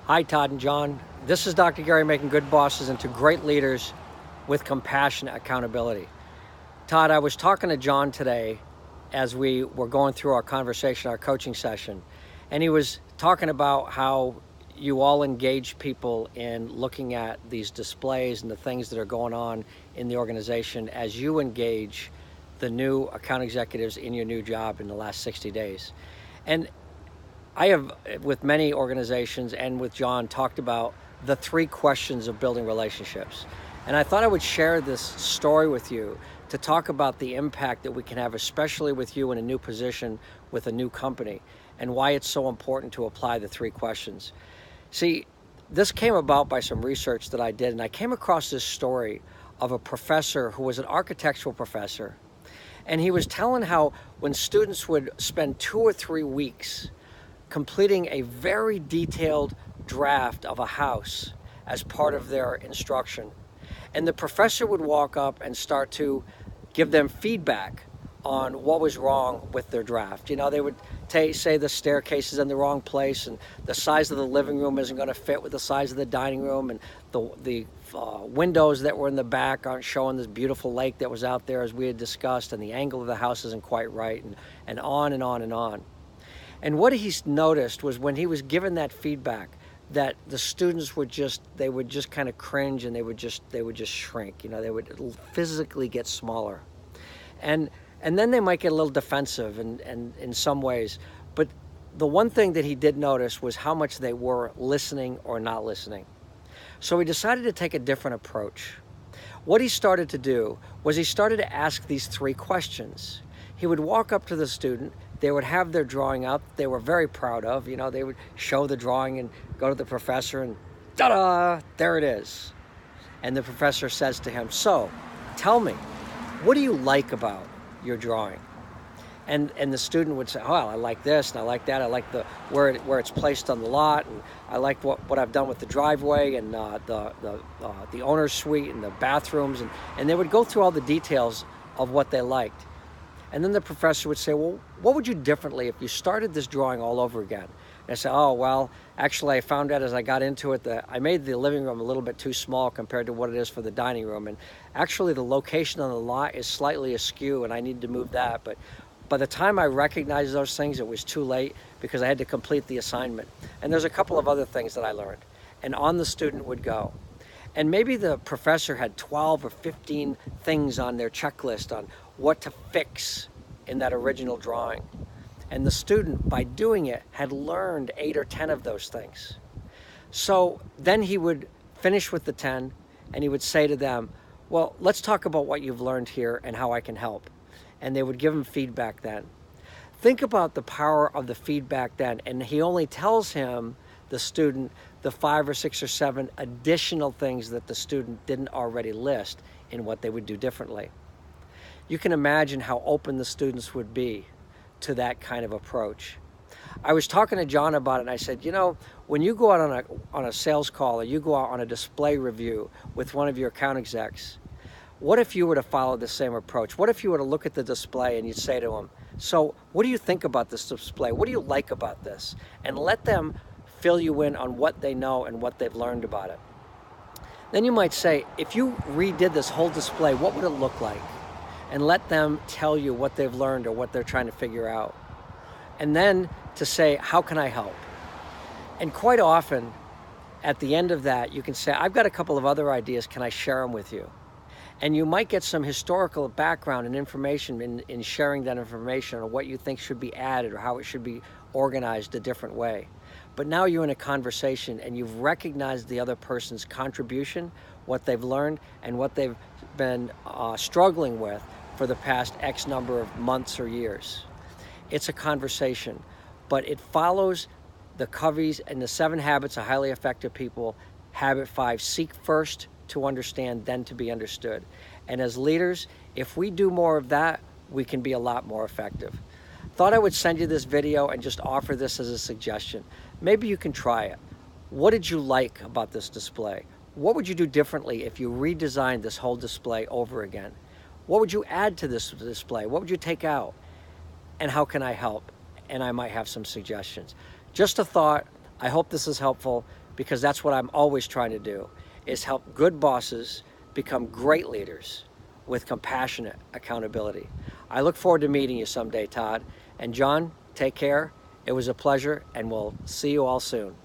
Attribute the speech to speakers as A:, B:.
A: Hi, Todd and John. This is Dr. Gary making good bosses into great leaders with compassionate accountability. Todd, I was talking to John today as we were going through our conversation, our coaching session, and he was talking about how you all engage people in looking at these displays and the things that are going on in the organization as you engage the new account executives in your new job in the last 60 days. And I have, with many organizations and with John, talked about the 3 questions of building relationships. And I thought I would share this story with you to talk about the impact that we can have, especially with you in a new position with a new company, and why it's so important to apply the 3 questions. See, this came about by some research that I did, and I came across this story of a professor who was an architectural professor. And he was telling how when students would spend 2 or 3 weeks completing a very detailed draft of a house as part of their instruction, and the professor would walk up and start to give them feedback on what was wrong with their draft. You know, they would say the staircase is in the wrong place, and the size of the living room isn't going to fit with the size of the dining room, and the windows that were in the back aren't showing this beautiful lake that was out there as we had discussed, and the angle of the house isn't quite right, and on and on and on. And what he noticed was when he was given that feedback, that the students would just kind of cringe, and they would just shrink. You know, they would physically get smaller, and then they might get a little defensive and in some ways. But the one thing that he did notice was how much they were listening or not listening. So he decided to take a different approach. What he started to do was he started to ask these 3 questions. He would walk up to the student. They would have their drawing out they were very proud of. You know, they would show the drawing and go to the professor, and ta-da, there it is. And the professor says to him, "So, tell me, what do you like about your drawing?" And the student would say, "Oh, I like this and I like that. I like where it's placed on the lot, and I like what I've done with the driveway and the owner's suite and the bathrooms," and they would go through all the details of what they liked. And then the professor would say, "Well, what would you do differently if you started this drawing all over again?" And I say, "Oh, well, actually, I found out as I got into it that I made the living room a little bit too small compared to what it is for the dining room. And actually, the location on the lot is slightly askew, and I need to move that. But by the time I recognized those things, it was too late because I had to complete the assignment. And there's a couple of other things that I learned." And on the student would go. And maybe the professor had 12 or 15 things on their checklist on what to fix in that original drawing. And the student, by doing it, had learned 8 or 10 of those things. So then he would finish with the 10, and he would say to them, "Well, let's talk about what you've learned here and how I can help." And they would give him feedback then. Think about the power of the feedback then. And he only tells him, the student, the 5 or 6 or 7 additional things that the student didn't already list in what they would do differently. You can imagine how open the students would be to that kind of approach. I was talking to John about it, and I said, you know, when you go out on a sales call, or you go out on a display review with one of your account execs, what if you were to follow the same approach? What if you were to look at the display and you'd say to them, "So what do you think about this display? What do you like about this?" And let them fill you in on what they know and what they've learned about it. Then you might say, "If you redid this whole display, what would it look like?" And let them tell you what they've learned or what they're trying to figure out. And then to say, "How can I help?" And quite often, at the end of that, you can say, "I've got a couple of other ideas. Can I share them with you?" And you might get some historical background and information in sharing that information on what you think should be added or how it should be organized a different way. But now you're in a conversation and you've recognized the other person's contribution, what they've learned, and what they've been struggling with for the past X number of months or years. It's a conversation, but it follows the Covey's and the 7 Habits of Highly Effective People. Habit 5, seek first to understand, then to be understood. And as leaders, if we do more of that, we can be a lot more effective. Thought I would send you this video and just offer this as a suggestion. Maybe you can try it. What did you like about this display? What would you do differently if you redesigned this whole display over again? What would you add to this display? What would you take out? And how can I help? And I might have some suggestions. Just a thought. I hope this is helpful. because that's what I'm always trying to do, is help good bosses become great leaders with compassionate accountability. I look forward to meeting you someday, Todd. And John, take care. It was a pleasure, and we'll see you all soon.